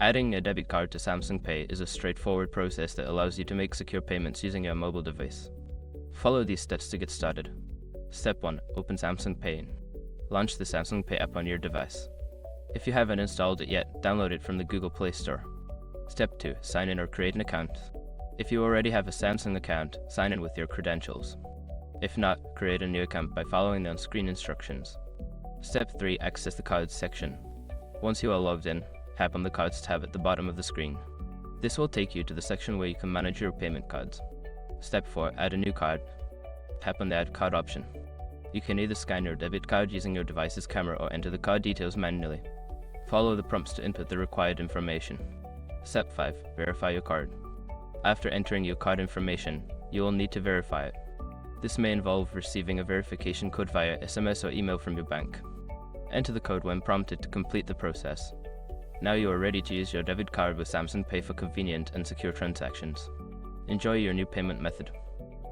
Adding a debit card to Samsung Pay is a straightforward process that allows you to make secure payments using your mobile device. Follow these steps to get started. Step 1. Open Samsung Pay. Launch the Samsung Pay app on your device. If you haven't installed it yet, download it from the Google Play Store. Step 2. Sign in or create an account. If you already have a Samsung account, sign in with your credentials. If not, create a new account by following the on-screen instructions. Step 3. Access the cards section. Once you are logged in, tap on the Cards tab at the bottom of the screen. This will take you to the section where you can manage your payment cards. Step 4. Add a new card. Tap on the Add Card option. You can either scan your debit card using your device's camera or enter the card details manually. Follow the prompts to input the required information. Step 5. Verify your card. After entering your card information, you will need to verify it. This may involve receiving a verification code via SMS or email from your bank. Enter the code when prompted to complete the process. Now you are ready to use your debit card with Samsung Pay for convenient and secure transactions. Enjoy your new payment method.